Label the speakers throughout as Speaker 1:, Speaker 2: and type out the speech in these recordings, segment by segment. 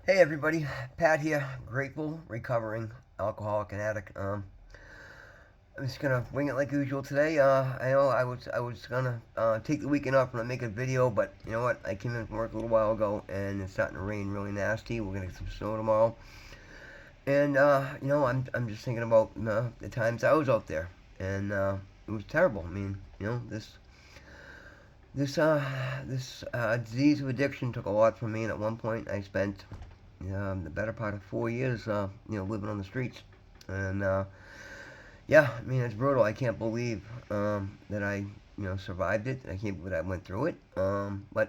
Speaker 1: Hey everybody, Pat here. Grateful, recovering alcoholic and addict. I'm just gonna wing it like usual today. I know I was gonna take the weekend off and make a video, but you know what? I came in from work a little while ago and it's starting to rain really nasty. We're gonna get some snow tomorrow, and I'm just thinking about the times I was out there, and it was terrible. I mean, this disease of addiction took a lot from me, and at one point I spent the better part of 4 years, living on the streets. And yeah, I mean, it's brutal. I can't believe that I, survived it. I can't believe I went through it. But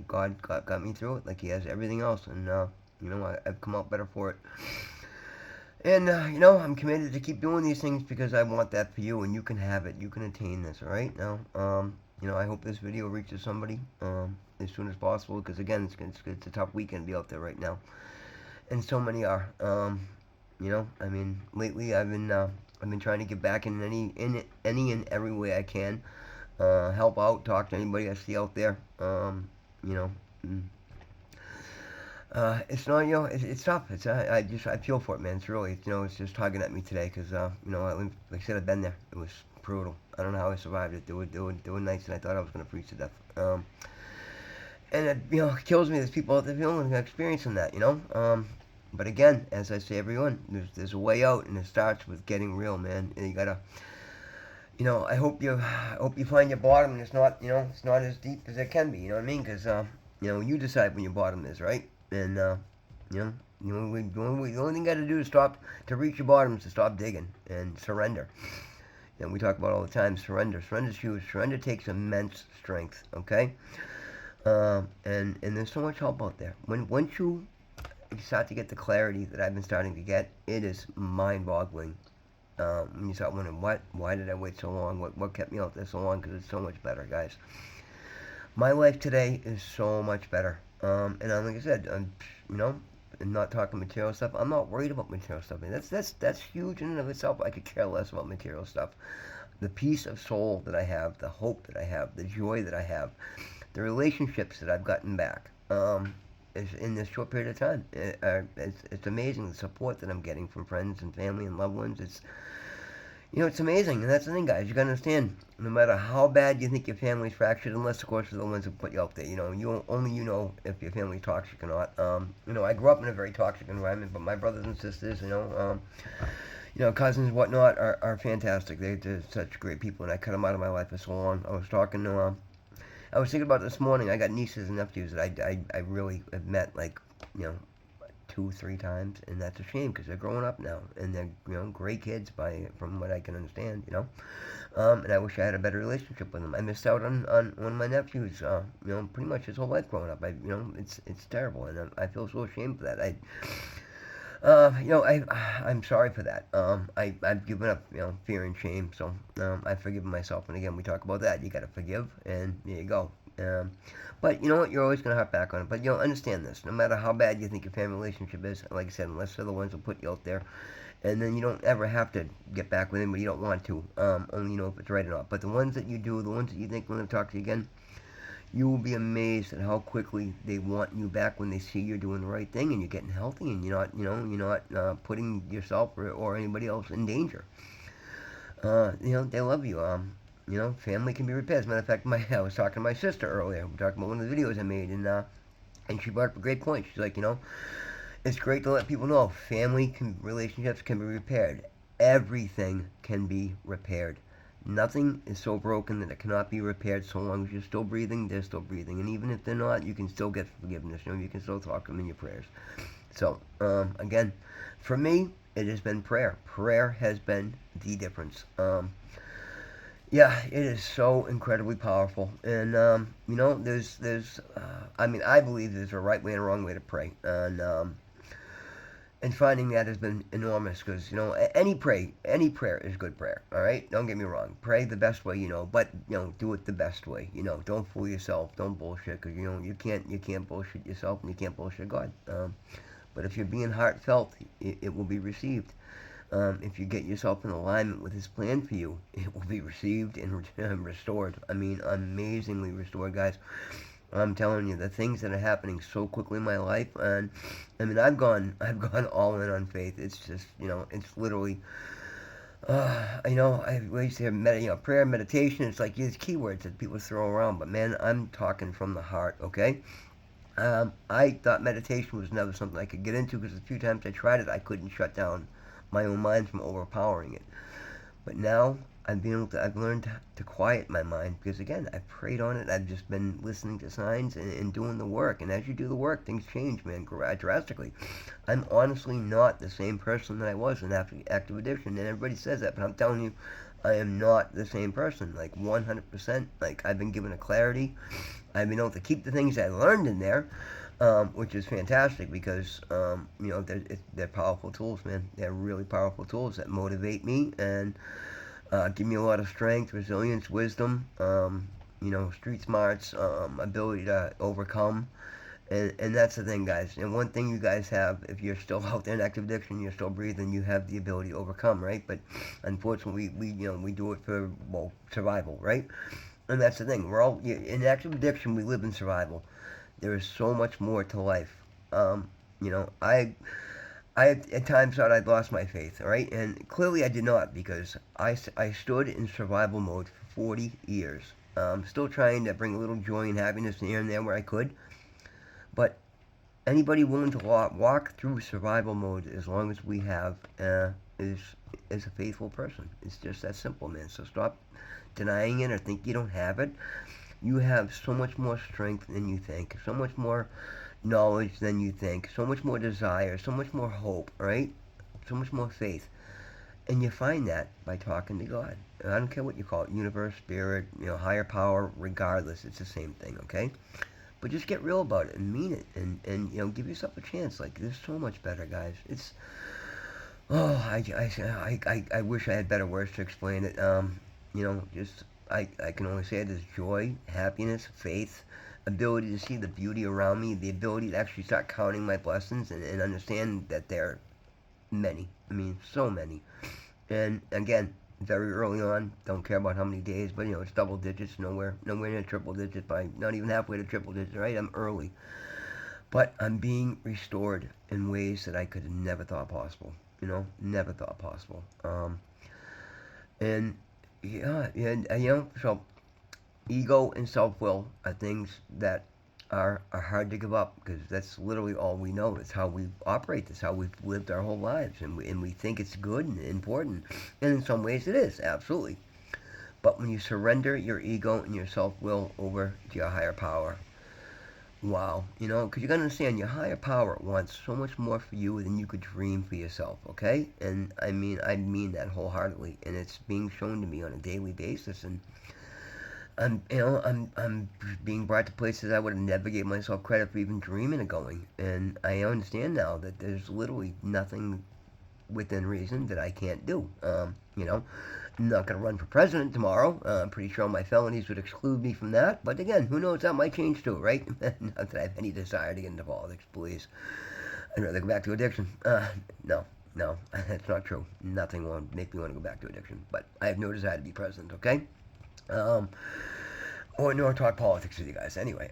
Speaker 1: God got me through it, like He has everything else, and I've come out better for it. And I'm committed to keep doing these things because I want that for you, and you can have it. You can attain this. All right now. I hope this video reaches somebody as soon as possible because again, it's a tough weekend to be out there right now, and so many are. I mean, lately I've been trying to get back in any and every way I can. Help out, talk to anybody I see out there. You know, mm, it's not it's tough. I feel for it, man. It's really it's just tugging at me today because like I said, I've been there. It was brutal. I don't know how I survived it. There were nights and I thought I was gonna freeze to death. And it kills me. There's people out there feeling experiencing that. But again, as I say, everyone, there's a way out, and it starts with getting real, man. And you gotta, I hope you find your bottom, and it's not as deep as it can be. You know what I mean? Because you decide when your bottom is, right? And you know, the only thing you got to do is stop to reach your bottom is to stop digging and surrender. And we talk about all the time surrender. Surrender's huge. Surrender takes immense strength. Okay. And there's so much help out there. Once you start to get the clarity that I've been starting to get, it is mind-boggling. When you start wondering, why did I wait so long? What kept me out there so long? Because it's so much better, guys. My life today is so much better. Like I said, I'm not talking material stuff. I'm not worried about material stuff. I mean, that's huge in and of itself. I could care less about material stuff. The peace of soul that I have, the hope that I have, the joy that I have, the relationships that I've gotten back. Is in this short period of time. It's amazing the support that I'm getting from friends and family and loved ones. It's amazing, and that's the thing, guys. You gotta understand. No matter how bad you think your family's fractured, unless of course they're the ones who put you out there. You only if your family's toxic or not. I grew up in a very toxic environment, but my brothers and sisters, cousins, whatnot, are fantastic. They're such great people, and I cut them out of my life for so long. I was thinking about this morning. I got nieces and nephews that I really have met like you know 2 3 times, and that's a shame because they're growing up now and they're great kids from what I can understand. And I wish I had a better relationship with them. I missed out on one of my nephews. Pretty much his whole life growing up. It's terrible, and I feel so ashamed for that. I'm sorry for that. I've given up, fear and shame. So, I've forgiven myself. And again, we talk about that. You got to forgive, and there you go. But you know what? You're always going to harp back on it. But understand this. No matter how bad you think your family relationship is, like I said, unless they're the ones who put you out there, and then you don't ever have to get back with anybody you don't want to. Only if it's right or not. But the ones that you do, the ones that you think when they talk to you again, you will be amazed at how quickly they want you back when they see you're doing the right thing and you're getting healthy and you're not putting yourself or anybody else in danger. They love you. Family can be repaired. As a matter of fact, I was talking to my sister earlier. We were talking about one of the videos I made, and she brought up a great point. She's like, it's great to let people know relationships can be repaired. Everything can be repaired. Nothing is so broken that it cannot be repaired so long as you're still breathing, they're still breathing. And even if they're not, you can still get forgiveness. You can still talk to them in your prayers. So, again, for me, it has been prayer. Prayer has been the difference. Yeah, it is so incredibly powerful. And, I believe there's a right way and a wrong way to pray. And finding that has been enormous because any prayer is good prayer. All right, don't get me wrong. Pray the best way but do it the best way. Don't fool yourself. Don't bullshit because you can't bullshit yourself and you can't bullshit God. But if you're being heartfelt, it will be received. If you get yourself in alignment with His plan for you, it will be received and restored. I mean, amazingly restored, guys. I'm telling you, the things that are happening so quickly in my life, and I mean, I've gone all in on faith. It's just, it's literally, I used to hear prayer, meditation. It's like these keywords that people throw around, but man, I'm talking from the heart. Okay, I thought meditation was never something I could get into because the few times I tried it, I couldn't shut down my own mind from overpowering it. But now I've learned to quiet my mind because again, I've prayed on it. I've just been listening to signs and doing the work. And as you do the work, things change, man, drastically. I'm honestly not the same person that I was in active addiction, and everybody says that, but I'm telling you, I am not the same person. Like 100%. Like I've been given a clarity. I've been able to keep the things I learned in there, which is fantastic because they're powerful tools, man. They're really powerful tools that motivate me and give me a lot of strength, resilience, wisdom, street smarts, ability to overcome. And that's the thing, guys. And one thing you guys have, if you're still out there in active addiction, you're still breathing, you have the ability to overcome, right? But unfortunately, we do it for, well, survival, right? And that's the thing. We're all in active addiction. We live in survival. There is so much more to life. Um, you know, I at times thought I'd lost my faith, all right? And clearly I did not because I stood in survival mode for 40 years. Still trying to bring a little joy and happiness here and there where I could. But anybody willing to walk through survival mode as long as we have is is a faithful person. It's just that simple, man. So stop denying it or think you don't have it. You have so much more strength than you think, so much more knowledge than you think, so much more desire, so much more hope, right? So much more faith. And you find that by talking to God. And I don't care what you call it, universe, spirit, higher power, regardless, it's the same thing, okay? But just get real about it and mean it and give yourself a chance. Like, this so much better, guys. It's, oh, I wish I had better words to explain it. Just, I can only say it as joy, happiness, faith, ability to see the beauty around me, the ability to actually start counting my blessings and understand that there are many. I mean, so many. And again, very early on, don't care about how many days, but it's double digits, nowhere near triple digits, by not even halfway to triple digits, right? I'm early. But I'm being restored in ways that I could have never thought possible. Never thought possible. And yeah, so ego and self-will are things that are hard to give up because that's literally all we know. It's how we operate. It's how we've lived our whole lives, and we think it's good and important. And in some ways, it is absolutely. But when you surrender your ego and your self-will over to your higher power, wow, because you gotta understand, your higher power wants so much more for you than you could dream for yourself. Okay, and I mean that wholeheartedly, and it's being shown to me on a daily basis, and I'm being brought to places I would have never gave myself credit for even dreaming of going, and I understand now that there's literally nothing within reason that I can't do. I'm not going to run for president tomorrow. I'm pretty sure my felonies would exclude me from that. But again, who knows? That might change too, right? Not that I have any desire to get into politics, please. I'd rather go back to addiction. No, that's not true. Nothing will make me want to go back to addiction. But I have no desire to be president, okay? Um, or nor talk politics with you guys. Anyway,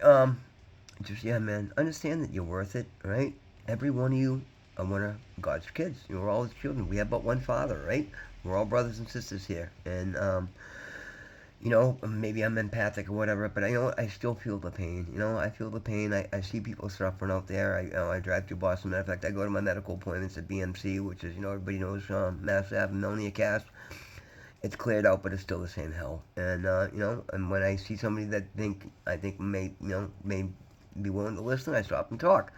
Speaker 1: just yeah, man, understand that you're worth it, right? Every one of you are one of God's kids. We're all His children. We have but one Father, right? We're all brothers and sisters here, and maybe I'm empathic or whatever, but I still feel the pain. I feel the pain. I see people suffering out there. I drive through Boston. Matter of fact, I go to my medical appointments at BMC, which is everybody knows Mass Ave and Melnia Cast. It's cleared out, but it's still the same hell. And and when I see somebody that I think may be willing to listen, I stop and talk,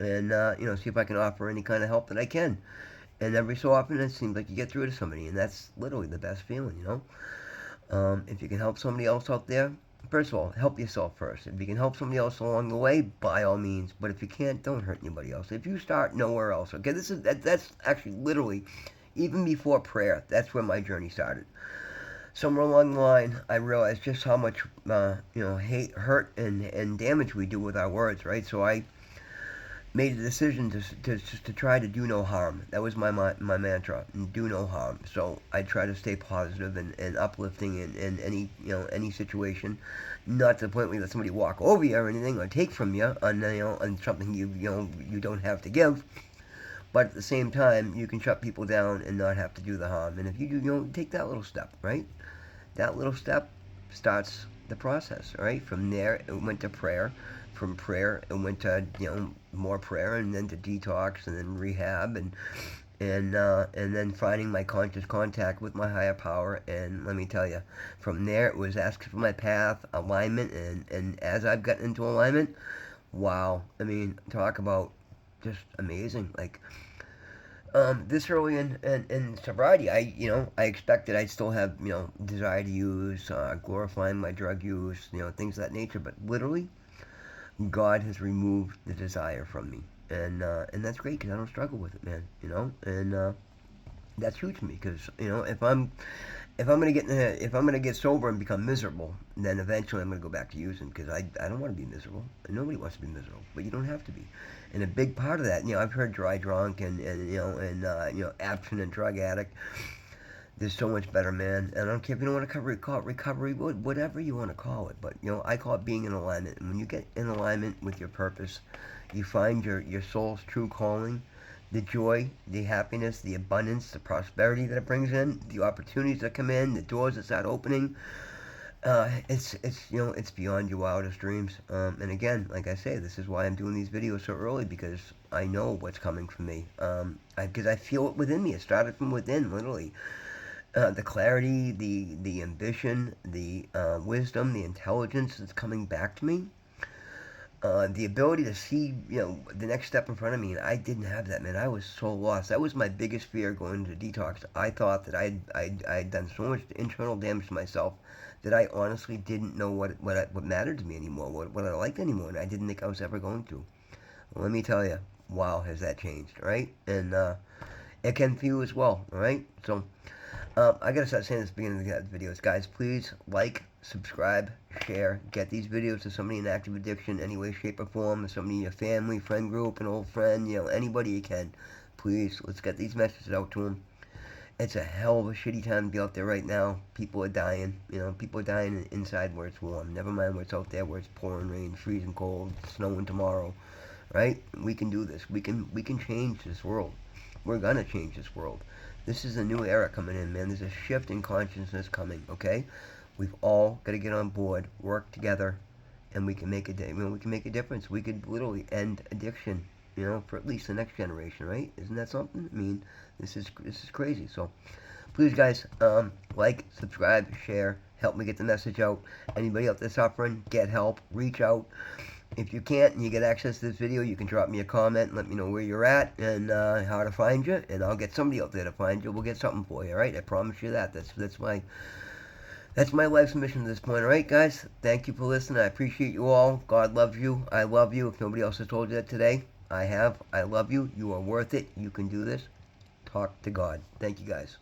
Speaker 1: and see if I can offer any kind of help that I can. And every so often, it seems like you get through to somebody, and that's literally the best feeling. If you can help somebody else out there, first of all, help yourself first. If you can help somebody else along the way, by all means. But if you can't, don't hurt anybody else. If you start nowhere else, okay, that's actually literally, even before prayer, that's where my journey started. Somewhere along the line, I realized just how much, hate, hurt, and damage we do with our words, right? So I made a decision to try to do no harm. That was my mantra, do no harm. So I try to stay positive and uplifting in any any situation, not to the point where you let somebody walk over you or anything or take from you on something you don't have to give. But at the same time, you can shut people down and not have to do the harm. And if you do, take that little step, right? That little step starts the process, right? From there, it went to prayer. From prayer, it went to more prayer, and then to detox, and then rehab, and then finding my conscious contact with my higher power. And let me tell you, from there, it was asking for my path, alignment, and as I've gotten into alignment, wow! I mean, talk about just amazing. Like this early in sobriety, I expected I'd still have desire to use, glorifying my drug use, things of that nature. But literally, God has removed the desire from me, and that's great because I don't struggle with it, man. And that's huge to me because if I'm gonna get sober and become miserable, then eventually I'm gonna go back to using because I don't want to be miserable. Nobody wants to be miserable, but you don't have to be. And a big part of that, I've heard dry drunk and abstinent drug addict. There's so much better, man. And I don't care if you don't want to call it recovery, whatever you want to call it. But I call it being in alignment. And when you get in alignment with your purpose, you find your soul's true calling, the joy, the happiness, the abundance, the prosperity that it brings in, the opportunities that come in, the doors that start opening. It's beyond your wildest dreams. And again, like I say, this is why I'm doing these videos so early, because I know what's coming for me. Because I feel it within me. It started from within, literally. The clarity, the ambition, the wisdom, the intelligence that's coming back to me. The ability to see, the next step in front of me, and I didn't have that, man. I was so lost. That was my biggest fear going into detox. I thought that I'd done so much internal damage to myself that I honestly didn't know what mattered to me anymore, what I liked anymore, and I didn't think I was ever going to. Well, let me tell you, wow, has that changed, right? And it can for you as well, all right? So I gotta start saying this at the beginning of the videos, guys. Please like, subscribe, share, get these videos to somebody in active addiction, any way, shape, or form, or somebody in your family, friend group, an old friend, anybody you can. Please, let's get these messages out to them. It's a hell of a shitty time to be out there right now. People are dying. People are dying inside where it's warm. Never mind where it's out there where it's pouring rain, freezing cold, snowing tomorrow. Right? We can do this. We can change this world. We're gonna change this world. This is a new era coming in, man. There's a shift in consciousness coming. Okay, we've all got to get on board, work together, and we can make we can make a difference. We could literally end addiction. For at least the next generation, right? Isn't that something? I mean, this is crazy. So, please, guys, like, subscribe, share, help me get the message out. Anybody out there suffering, get help, reach out. If you can't and you get access to this video, you can drop me a comment and let me know where you're at and how to find you, and I'll get somebody out there to find you. We'll get something for you, all right? I promise you that. That's my life's mission at this point, all right, guys? Thank you for listening. I appreciate you all. God loves you. I love you. If nobody else has told you that today, I have. I love you. You are worth it. You can do this. Talk to God. Thank you, guys.